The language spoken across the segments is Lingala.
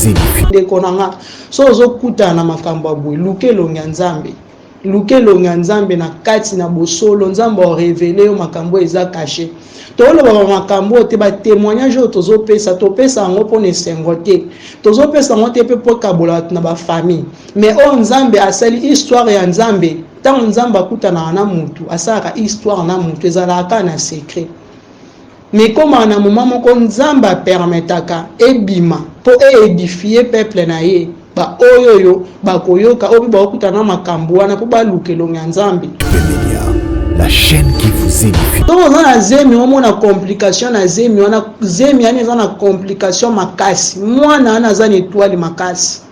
vous édifie. Ndeko nanga so ozokuta na makambo ya boye luke longa nzambe. Luke longa nzambe na kati na bosolo nzambe o révéler yo makambo eza caché. Toloba makambo te ba témoignage o tozopesa topesa ngo po ne sengote. Tozopesa ngo te pe po kabola na ba famille. Mais o nzambe asali histoire ya nzambe. Tant nzambe akuta na mutu asaka histoire na mutu ezalaka na secret. Mais comme en un moment moko nzamba permetaka ebima po édifier peuple na ye ba oyoyo ba koyoka obi ba okutana makambo wana po ba lukelonga nzambe. La chaîne qui vous édifie. Donc on a zemi on a complication na zemi on a zemi ane on a complication makasi mwana ana za étoile makasi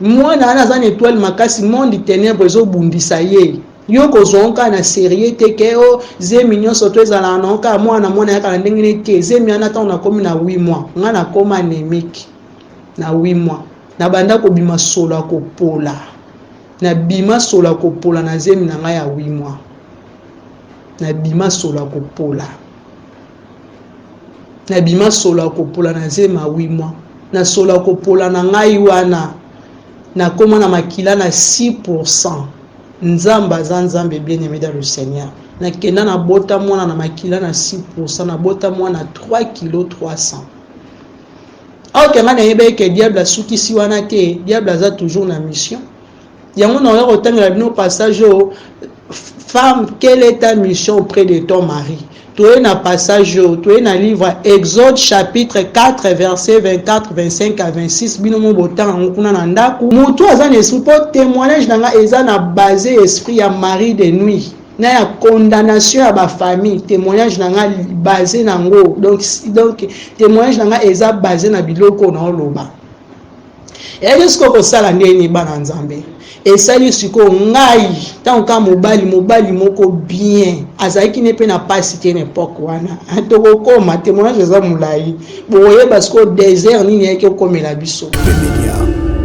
mwana ana za étoile makasi monde ténèbres zo bundisa ye. Yoko zonka na sérieux te ke o zemi nyonso to ezala nonka mwana mwana ya kala ndenge te zemi ana ta na komi na 8 mois nga na koma anémique na 8 mois na banda ko bima solo ko pola na bima solo ko pola na zemi na nga ya 8 mois na bima solo ko pola na bima solo ko pola na zemi na 8 mois na solo ko pola na ngai wana na koma na makila na 6%. Nzamba zanzambe bien aimé dans le Seigneur. Na kenda na bota mwana na makila na 6%, na bota mwana 3 kg 300. Ok, nga na yebe ke diable suki si wana te, diable a toujours na mission. Yango na yoko tanga bino passage au femme, quelle est ta mission auprès de ton mari? Tu es na passage, tu es na livre Exode chapitre 4 verset 24 25 à 26 bino mo botan ngukuna na ndaku mutu azana esprit pour témoignage nanga eza na basé esprit ya mari de nuit na ya condamnation ya ba famille témoignage nanga basé nango donc témoignage nanga eza basé na biloko na oloba et ce que sala ndeni bana nzambe esali siko ngai tanka mobali moko bien azaki ne pe na pasi te n'époque wana atoko koma témoignage za mulai boye parce que désert nini yake komela biso.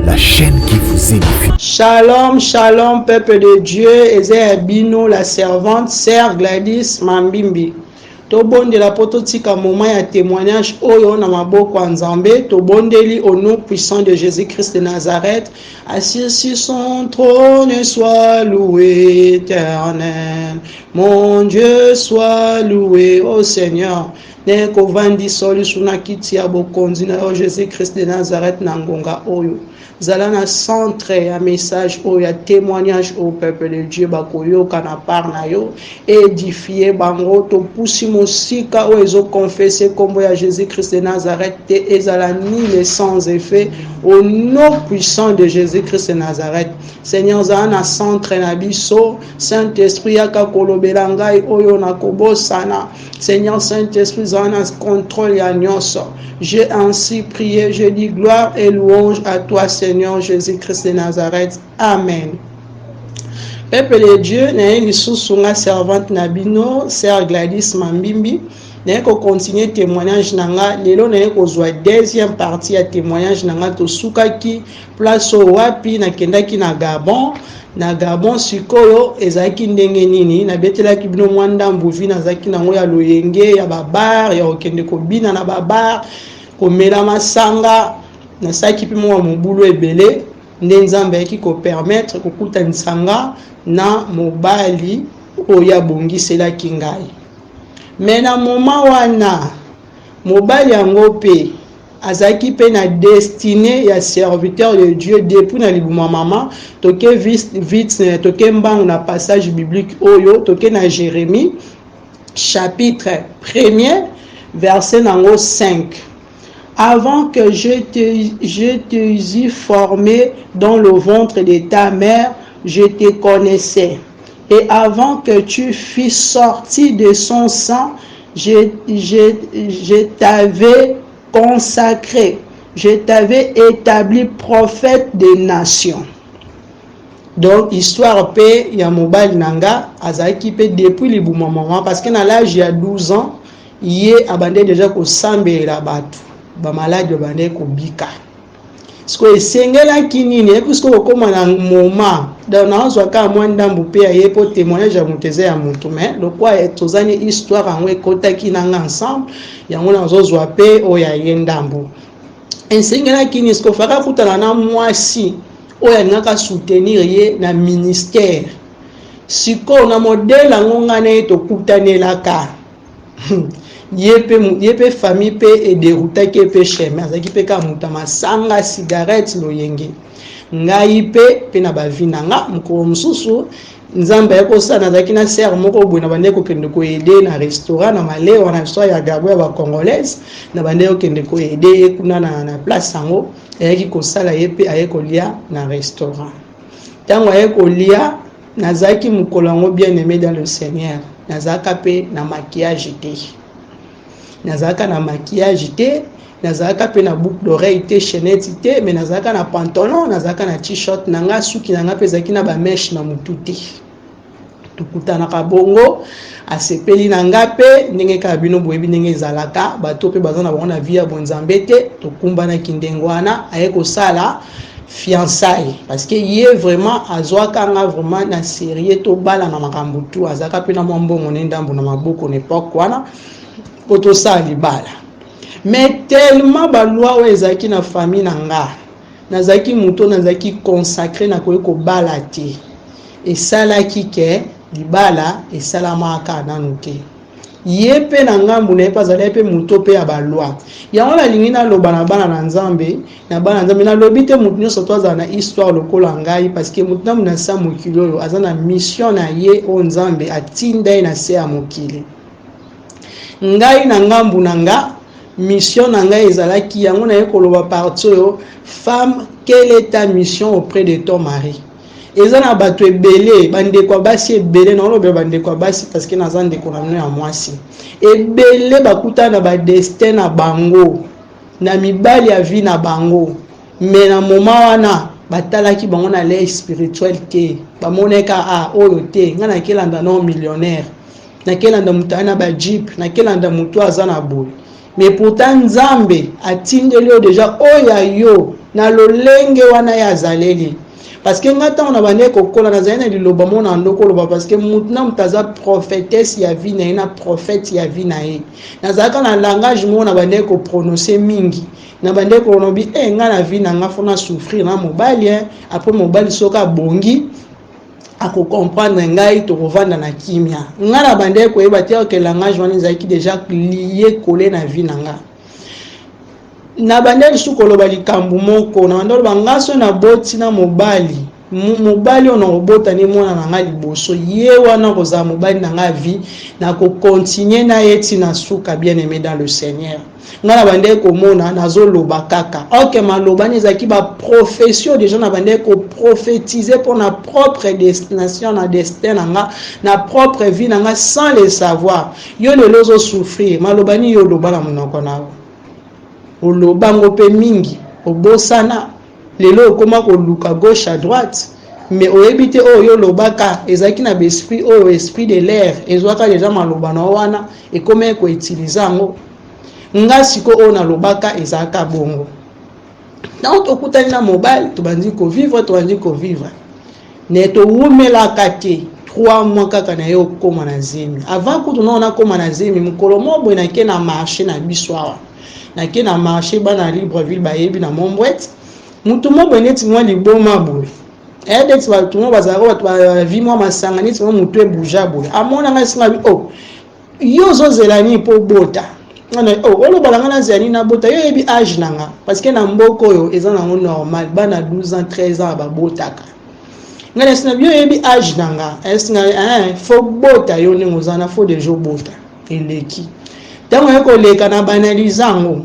La chaîne qui vous édifie. Shalom, shalom, peuple de Dieu, Ezebino, la servante, Sœur Gladys Mambimbi. Tobonde la pototika moment ya témoignage oyo na maboko ya Nzambe tobondeli au nom puissant de Jésus-Christ de Nazareth assis sur son trône soit loué éternel mon Dieu soit loué au Seigneur neko vandi soli suna kiti ya bokonzi na Jésus-Christ de Nazareth na ngonga oyo zala na centre ya message oyo ya témoignage au peuple de Dieu bakoyoka na part na yo édifier bango to pusi mosika o ezo confesser kombo ya Jésus-Christ de Nazareth te ezala ni sans effet au nom puissant de Jésus-Christ de Nazareth. Seigneur zala na centre na biso Saint-Esprit yaka kolobela ngai oyo na kobosana Seigneur Saint-Esprit zala na contrôle ya nyonso. J'ai ainsi prié, je dis gloire et louange à toi Seigneur Jésus-Christ de Nazareth. Amen. Peuple de Dieu, na lisusu nga servante nabino, Sœur Gladys Mambimbi, na ko continuer témoignage nanga, lelo na ko zwa deuxième partie ya témoignage nanga to sukaki place wapi na kendaki na Gabon. Na Gabon sikoyo ezaki ndenge nini na betelaki bino mwanda mbuvi na zaki nango ya loyenge ya babar ya okende ko bina na babar ko mela masanga na saki pimo wa mobulu ebele nde Nzambe yaki ko permettre kokuta nsanga na mobali oya bongiselaki ngai. Mais na moment wana mobali yango pe azaki pe na destiné ya serviteur de Dieu depuis na libuma mama toke vite toke mbang na passage biblique oyo toke na Jérémie chapitre 1er verset nango 5. Avant que je te eu formé dans le ventre de ta mère, je te connaissais. Et avant que tu fusses sorti de son sang, je t'avais consacré. Je t'avais établi prophète des nations. Donc, histoire pe ya mobile nanga, azaki pe depuis libuma maman, parce que na l'âge ya 12 ans, yé abandé déjà ko sambe la batu. Ba malade bande ko bika sko esengela kinini puisque okoma na moment dans nazo ka mwanda mbupe ya yepo témoignage ya muteze ya mutu mais lokwa etozani histoire angwe kota kinanga ensemble yango nazo zwa pe oya yendambo ensengela kini sko faka kutana na mwasi oyo alingaka soutenir ye na ministère siko na modèle angonga na ye tokutanelaka yepe famille pe ederutaki pe chemin azaki pe ka muta masanga cigarette loyenge ngai pe na bavina nga mukolo mususu nzambe yakosala nazalaki na sere moko boye na bande kokende koyede na restaurant na male wana histoire ya gabo ya bacongolaise na bande kokende koyede ye kuna na place yango ayaki kosala ye mpe aye kolia na restaurant ntango aye kolia nazalaki mokolo yango bien aimé dans le Seigneur nazalaka mpe na maquillage te nazalaka na maquillage te nazalaka pe na boucle d'oreille te chaînette te mais nazalaka na pantalon nazalaka na t-shirt nanga suki nanga pe zaki na ba mèche na mutu te tukutanaka bongo asepeli nanga pe ndenge ka bino boyebi ndenge ezalaka bato pe baza na bango na vie ya bonzambe te tokumbanaki ndenge wana aye kosala fiançailles parce que ye vraiment azwaka nga vraiment na sérieux tobala na makambo tu azalaka pe na mwa mbongo ne ndambo na maboko na époque wana po tosala libala mais tellement balwa oyo ezalaki na famille na nga nazalaki moto nazalaki consacré na koye kobala te esalaki ke libala esalamaka nanu te ye mpe na ngambu na ye mpe azalaki mpe moto mpe ya balwa yango nalingi naloba na bana na nzambe nalobi te moto nyonso to azala na histoire lokola ngai parce que moto na mona sa mokili oyo aza na mission na ye oyo nzambe atinda ye na se ya mokili ngai na ngambu na nga mission na ngai ezalaki yango na ye koloba parti oyo femme quelle est ta mission auprès de ton mari eza na bato ebele bandeko basi ebele na olobe bandeko basi parce que naza ndeko na mino ya mwasi ebele bakuta na ba destin na bango na mibali ya vie na bango mais na moment wana batalaki bango na l'air spirituel te bamoneka oyo te nga na kelanda na millionnaire na kelanda mutu na ba jeep na kelanda mutu aza na boy mais pourtant nzambe atindeli yo déjà oya yo na lolenge wana ya zaleli parce que ngata on a bande kokola na zaina liloba mona ndoko loba parce que mutna mutaza prophétesse ya vie na ina prophète ya vie na ye na zaka na langage mona bande ko prononcer mingi na bande ko lobi nga na vie na nga fona souffrir na mobali après mobali soka bongi ako comprendre ngai to kovanda na kimia nga na bande ko yeba te que langage wana zaki déjà lié collé na vie na nga na bande sukolo balikambu moko na bande bangaso na boti na mobali on obota ni mona na ngai liboso ye wana koza mobali na ngai vie na ko continuer na yeti na suka bien aimé dans le Seigneur nga na bande ko mona nazo loba kaka OK maloba ni zaki ba profession déjà na bande ko prophétiser pour na propre destination na destin na propre vie na nga sans le savoir yo le lozo souffrir maloba ni yo loba na monoko na olobango pe mingi obosana lelo okoma koluka gauche à droite mais oyebite oyo lobaka ezaki na esprit oyo esprit de l'air ezwaka déjà maloba na wana ekome ko utiliser ngo nga siko oyo na lobaka ezaka bongo donc okutani na mobile to bandi ko vivre ne to wumelaka te 3 mois kaka na yo koma na zemi avant ko tuna koma na zemi mukolo mobo na ke na marché na biswawa na ke na marché bana Libreville bayebi na Mombwet mutu mobo neti mwa liboma boye edeti batu mo bazaro batu ba vie mwa masanga neti mo mutu ebuja boye amona nga singa bi yo zo zelani po bota ngana olo balanga na zelani na bota yo yebi âge nanga parce que na mboko yo eza na normal bana 12 ans 13 ans ba botaka ngana singa bi yo yebi âge nanga esinga fo bota yo ne ngozana fo de jo bota eleki tango eko leka na banalizango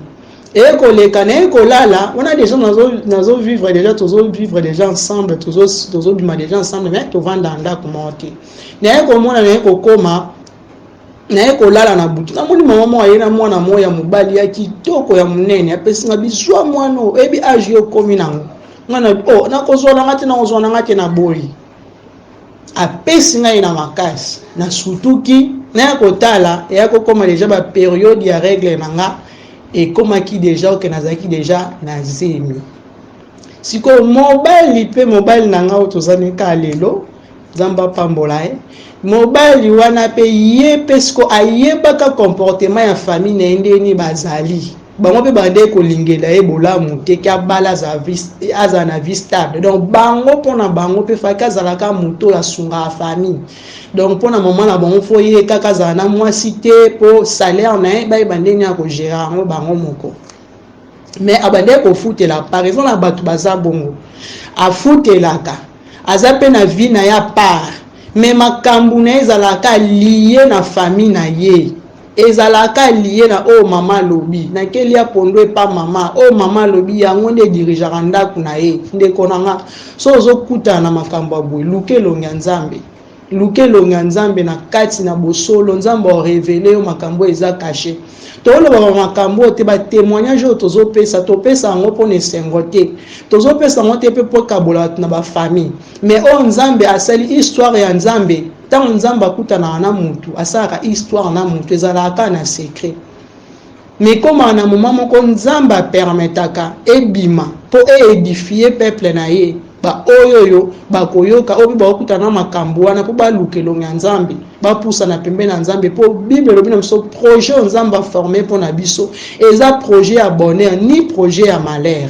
eko leka na eko lala on a déjà nazo vivre déjà ensemble tozo bima déjà ensemble mais to vanda ndako monter na eko mona na eko koma na eko lala na butu na moni mama ayena mwana moya mobali ya kitoko ya munene apesinga biswa mwano ebi age yo komi nango ngana na kozona ngati na ozona ngati na boyi apesinga ina makasi na sutuki na kotala ya kokoma déjà ba période ya règle nanga et comme qui déjà que nazaki déjà na zemi siko mobile nanga otozani ka lelo zamba pambola mobile wana pe ye pesko ayebaka comportement ya famille na ndeni bazali bango pe bande ko lingela e bolamu te ka bala za aza na vie stable. Donc bango pona bango pe fa ka zalaka moto ya sunga famille. Donc pona maman na bango fo ye kaka za na mwasi te po salaire na ba bande nya ko gérer ngo bango moko. Mais abande ko futela par exemple na batu baza bongo a futelaka aza pe na vie na ya part mais makambu na ezalaka lié na famille na ye ezalaka lié na o mama lobi na keli ya pondo pa mama o mama lobi yango nde dirigeant ndaku na ye nde konanga so ozokuta na makambo abwe lukelo nyanzambe lukelo nyanzambe na kati na bosolo nzambe o révéler o makambo eza caché tolo ba makambo te ba témoignage tozo pesa to pesa ngo po ne sengote tozo pesa ngo te pe po kabola na ba famille mais o nzambe asali histoire ya nzambe tant nzambe akutana na mutu asaka histoire na mutu ezalaka na secret mais comme na moment moko nzambe permetaka ebima po édifier peuple na ye ba oyoyo bakoyoka obi bakutana makambo wana po balukelo ya nzambe bapusa na pembe na nzambe po bible lobi na biso projet nzambe formé pour na biso eza projet ya bonheur ni projet ya malheur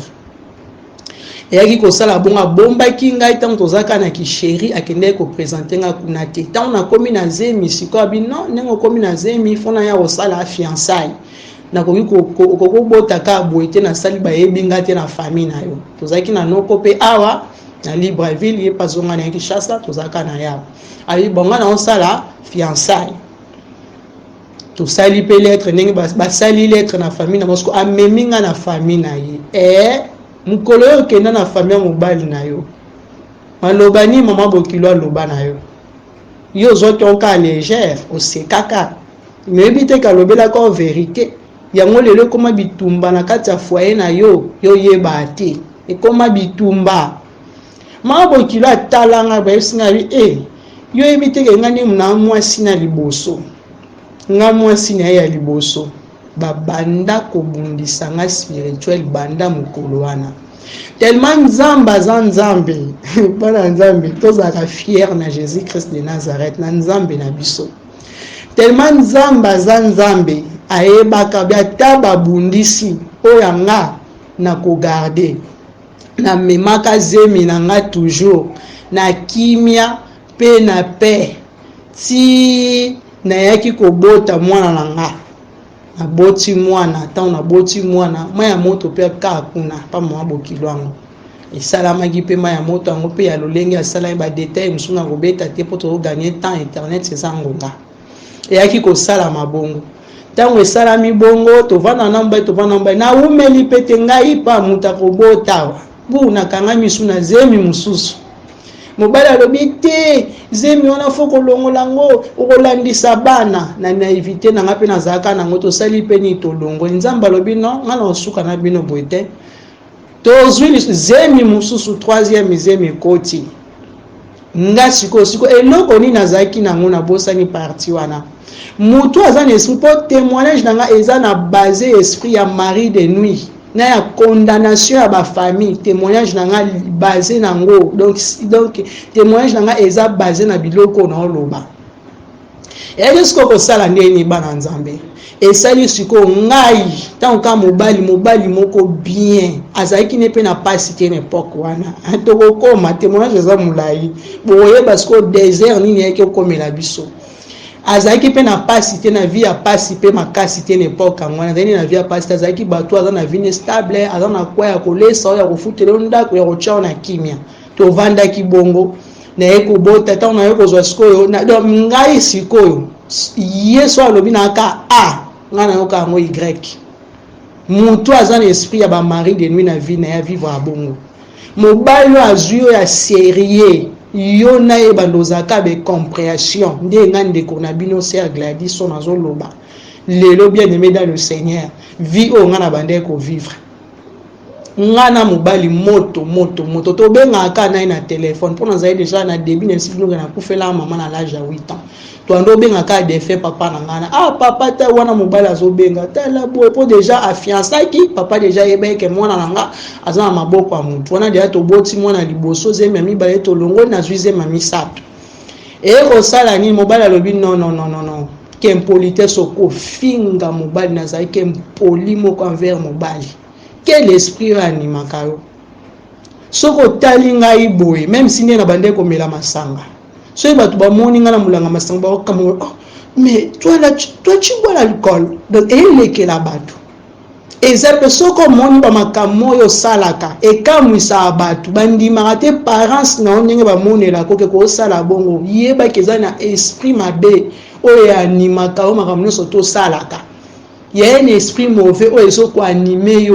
eyaki kosala bonga bombaki ngai tango tozaka na kisheri akende ko présenter nga kuna te tango na komi na zemi siko abi non nengo komi na zemi fona ya kosala fiançailles na koki kokobota ka boite na sali bayebi nga te na famille na yo tozaki na noko pe awa na Libreville ye pazonga na Kinshasa tozaka na ya ayi bonga na osala fiançailles tosali pe lettre ndenge basali lettre na famille na mosko ameminga na famille na ye mukolo yo kenda na famille mobali na yo malobani mama bokilo aloba na yo yo zotonka légère osekaka mebi te kalobela ko vérité yango lelo koma bitumba na kati ya foyer na yo yeba te ekoma bitumba mama bokilo atalanga bayesinga bi yo yebi te ngani mna mwasi na liboso nga mwasi na ya liboso babanda kobundisa nga spirituel banda mukolo wana tellement nzamba za nzambe bana nzambe tozaka fier na Jésus Christ de Nazareth na nzambe na biso tellement nzamba za nzambe ayebaka biata babundisi oyo nga na kogarde na memaka zemi na nga toujours na kimia pe na paix ti na yaki kobota mwana na nga naboti mwana tango naboti mwana maya moto pe ka kuna pa mwa bokilo yango esalamaki pe maya moto yango pe ya lolenge asalami badetail mosusu na kobeta te po toganye temps internet eza ngonga eyaki kosalama bongo tango esalami bongo tovanda na mbai naumeli pe te ngai pa muta kobota bu nakanga misu na zemi mosusu mobali alobi te zemi wana fo kolongola ngo okolandisa bana na naivité nanga mpe nazalaka nango tosali mpe nini tolongoli nzambe alobi no nga na osuka na bino boye te tozwi zemi mosusu troisième zemi ekoti nga siko eloko nini nazalaki nango nabosani parti wana mutu aza na esprit po témoignage nanga eza na basé esprit ya mari de nuit na ya condamnation ya ba famille témoignage nanga basé nango donc témoignage nanga eza basé na biloko na oloba et jusqu'au ko sala ndeni bana nzambe esali siko ngai tant ka mobali moko bien azaki ne pe na pasité n'époque wana atoko koma témoignage eza mulai boye parce que désert nini yake komela biso azaki pe na pasité na vie ya pasi pe makasité n'époque ngwana ndeni na vie ya pasi azaki bato aza na vie stable aza na kwa ya kolesa ya kofutela ndako ya kochao na kimia to vanda kibongo na eko bota ta na eko zo sikoyo na do ngai sikoyo yeso alobi na ka ngana yoka ngo y mutu aza na esprit ya ba mari de nuit na vie na ya vivre a bongo mobali azuyo ya sérieux yo na ye bandozaka be compréhension nde nga ndeko na bino Sœur Gladys so nazoloba lelo bien aimé dans le Seigneur vie o nga na bande ko vivre nga na mobali moto to benga ka na na téléphone pour nous aider déjà na début na sibino na kufela maman na l'âge de 8 ans to ando benga ka défait papa na ngana papa ta wana mobali azo benga ta la bo po déjà affiança ki papa déjà yebe ke mwana nanga azana maboko a mutu wana déjà to boti mwana liboso zemi mi ba to longo na zuize mami sato e ko sala ni mobali alobi non qu'impolitesse okofinga mobali nazali ke poli moko envers mobali. Quel esprit animaka yo? Soko otali ngai boye, même si nde na bande komela masanga. Soki bato bamoni nga na mulanga masanga bakokama, oh, mais toi tu bois l'alcool. Donc elekela bato. Exemple soko moni ba makambo yo salaka ekamwisa bato bandimaka te parents na ndenge bamonela koke ko sala bongo yeba keza na esprit mabe oyo animaka o makambo so to salaka. Il y a un esprit mauvais oyo soko animé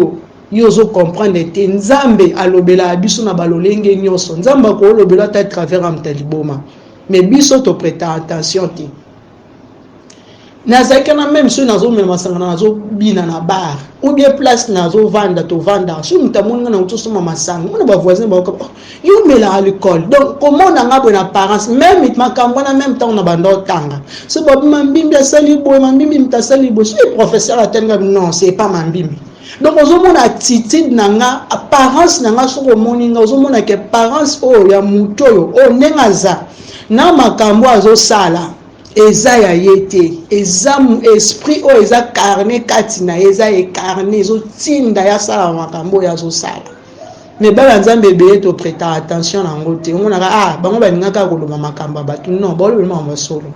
yo zo comprendre te nzambe alobela biso na balolenge nyonso nzambe ko lobela ta travers am taliboma mais biso to prêter attention te. Nazaki na même so nazo mema masanga nazo bina na bar ou bien place nazo vanda to vanda so mutamoni na uto soma masanga mona ba voisin ba ko yo mela alcool donc comment na ngabo na parents même it makambo na même temps na bando tanga so ba mambimbi asali boy mambimbi mtasali boy so professeur atenga non c'est pas mambimbi donc ozomona attitude nanga apparence nanga so ko moninga ozomona ke parents o ya mutoyo o nengaza na makambo azo sala eza ya yete eza esprit o eza carné katina eza e carné zo tinda ya sala makambo ya zo sala mais bala nzambe be to prêter attention na ngote on a bango ba ngaka ko loma makamba batu non ba lo ma solo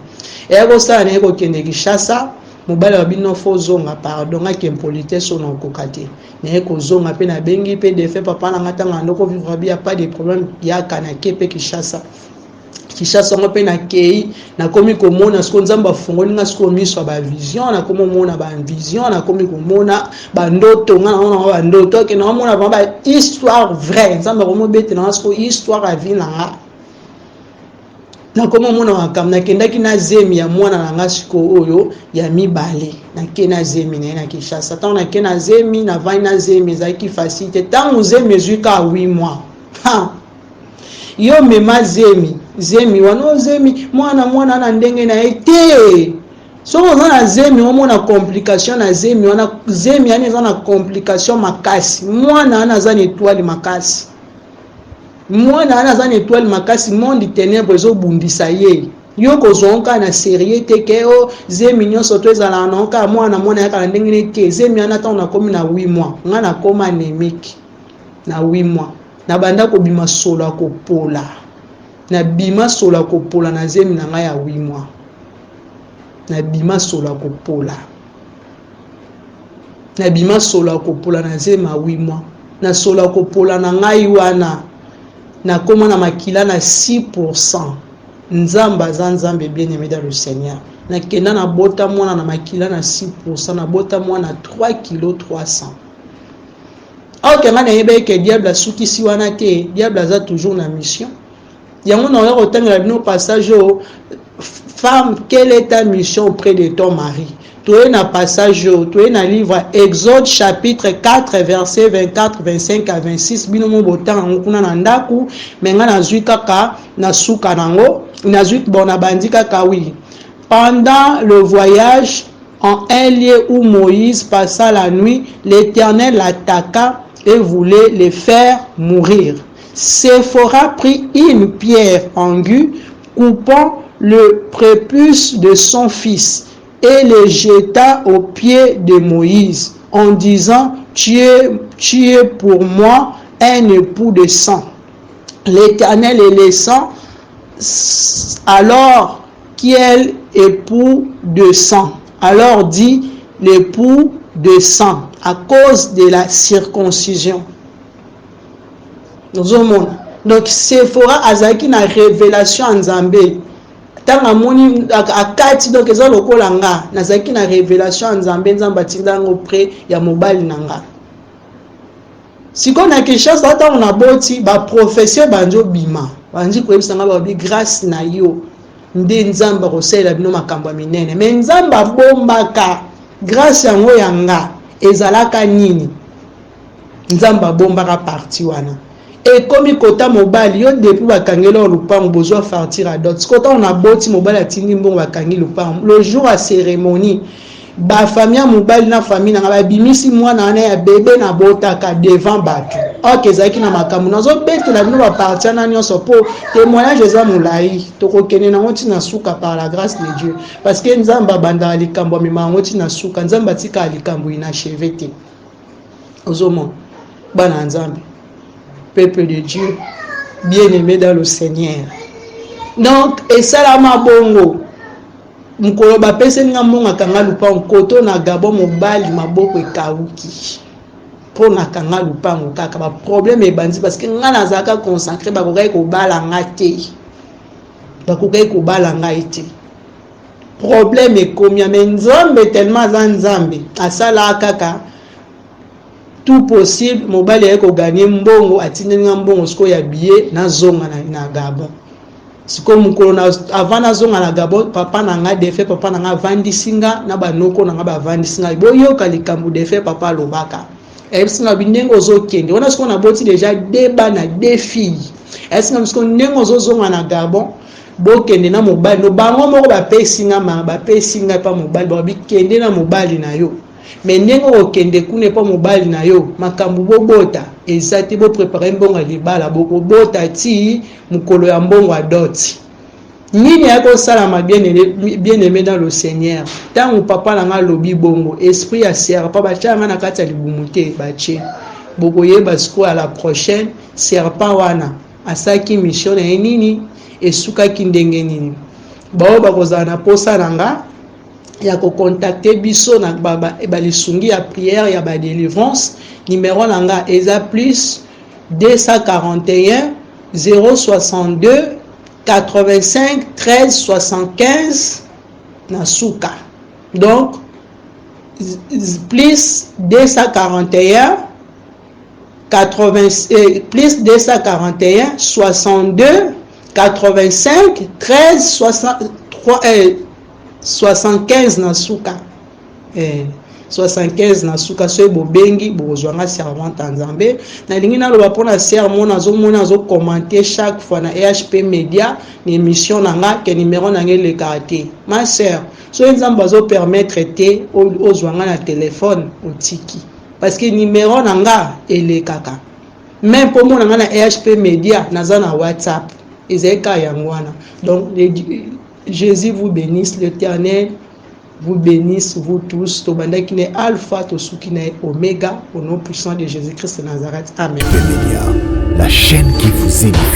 e ko sala ne ko kende kishasa mobala bino fo zonga pardon ngaki impolitesse on kokate ne ko zonga pe na bengi pe de fait papa na ngata ngando ko vivre bien pas de problème ya kana kepe kishasa Kishasa ngo pe na kei na komi komona siko nzamba fungoli nga siko miso ba vision na komo mona ba vision na komi komona ba ndoto nga na ba ndoto ke na mona ba histoire vraie nzamba komo bete na siko histoire à vie na komo mona wakam na kendaki na zemi ya mwana na nga siko oyo ya mibale na ke na zemi na Kishasa tant na ke na zemi na vai na zemi za ki facilité tant zemi zuka 8 mois ha yo mema zemi wano zemi mwana na ndenge na ete so on na zemi omona complication na zemi wana zemi yani za na complication makasi mwana ana za étoile makasi mwana ana za étoile makasi monde ténèbres zo bundisa ye yo ko zonka na sérieux te ke o zemi nyonso to ezala na onka mwana ya kala ndenge ne te zemi ana ta na komi na 8 mois nga na koma anémique na 8 mois na banda ko bima solo ko pola na bima solo ko pola na zemi na nga ya 8 mois na bima solo ko pola na bima solo ko pola na zemi ma 8 mois na solo ko pola na ngai wana na koma na makila na 6% nzamba nzambe bien aimé dans le Seigneur na kenda na bota mwana na makila na 6% na bota mwana 3 kg 300. Ok, man ayebe que diable a soukisi wana te, diable a toujours na mission. Yango na yoko tanga bino passage au femme, quelle est ta mission auprès de ton mari? Tu es na passage tu es na livre Exode chapitre 4 verset 24 25 à 26 bino mo botan kuna na ndaku menga na zuika ka na suka nango na zuik bona bandika ka oui. Pendant le voyage en un lieu où Moïse passa la nuit, l'Éternel l'attaqua et voulait les faire mourir. Séphora prit une pierre aiguë, coupant le prépuce de son fils, et le jeta aux pieds de Moïse, en disant, tu es pour moi un époux de sang. L'Éternel est le sang, alors quel époux de sang? Alors dit l'époux de sang, à cause de la circoncision. Donc Séphora azaki na révélation en Zambé. Tanga moni akati donc eza lokola nga nazaki na révélation en Zambé nzamba tindango auprès ya mobali nanga. Siko na Kishasa ata on aboti ba professeur banjo bima. Banji ko ebisanga ba bi grâce na yo. Nde nzamba kosela bino makambo minene. Mais nzamba bombaka grâce yango yanga ezalaka nini? Nzamba bombaka parti wana. Et comme il kota mobile, yo depuis bakangelo lupango besoin partir à d'autres. Kota on a boti mobile atindi mbongo bakangi lupango. Le jour à cérémonie, ba famille ya mobali na famille na ba bimisi mwana wana ya bébé na botaka devant bato ok ezalaki na makambo nazobetela bino bapartia na nyonso mpo témoignage eza molai tokokende nango ntina suka par la grâce de Dieu parce que nzambe abandaka likambo amema yango ntina suka nzambe atikala likambo inacheve te ozomona bana nzambe peuple de Dieu bien aimé dans le Seigneur donc esalama bongo mukolo bapese nga mbongo akanga lupango koto na Gabon mobali maboko ekauki po na kanga lupango kaka ba problème ebandi parce que nga nazaka concentré bakokai kobala nga te bakokai kobala nga ete problème ekomi mais nzambe tellement za nzambe asala kaka tout possible mobali yako gagner mbongo atindeli nga mbongo siko ya billet na zonga na Gabon siko mukolo na avant na zonga na Gabon papa na nga defe papa na nga vandisinga na banoko na nga ba vandisinga boyoka likambo defe papa lobaka esinga binengo ozokende ona siko na boti déjà débat na deux filles esinga siko nengo ozozonga na Gabon bokende na mobali no bango moko bapesinga ma bapesinga pa mobali ba bikende na mobali na yo mais nengo okende kune pa mobali na yo makambu bobota ezati bo préparer mbongo libala boko bota ti mukolo ya mbongo adoti nini yako salama bien aimé dans le Seigneur tant papa na nga lobi bongo esprit ya serpent ba changa na kati ya libumute ba che boko yeba siko à la prochaine serpent wana asaki mission na nini esuka kindenge nini bao bakozala na posa nanga ya ko contacter biso na ba lisungi ya prière ya ba délivrance numéro nanga eza plus 241 062 85 13 75 na suka donc plus 241 80 plus 241 62 85 13 63 75 na suka 75 na suka so bobengi bozwanga servante nzambe na lingi na loba pona sermon azomona azo commenter chaque fois na EHP Media ni émission nanga ke numéro nanga le karaté ma sœur so nzambe azo permettre te ozwanga na téléphone otiki parce que numéro nanga ele kaka même pour mon nanga na EHP Media naza na WhatsApp ezeka yangwana donc Jésus vous bénisse, l'Éternel vous bénisse, vous tous. Tobanda qui est Alpha, Tosuki est Oméga, au nom puissant de Jésus-Christ de Nazareth. Amen. La chaîne qui vous édifie.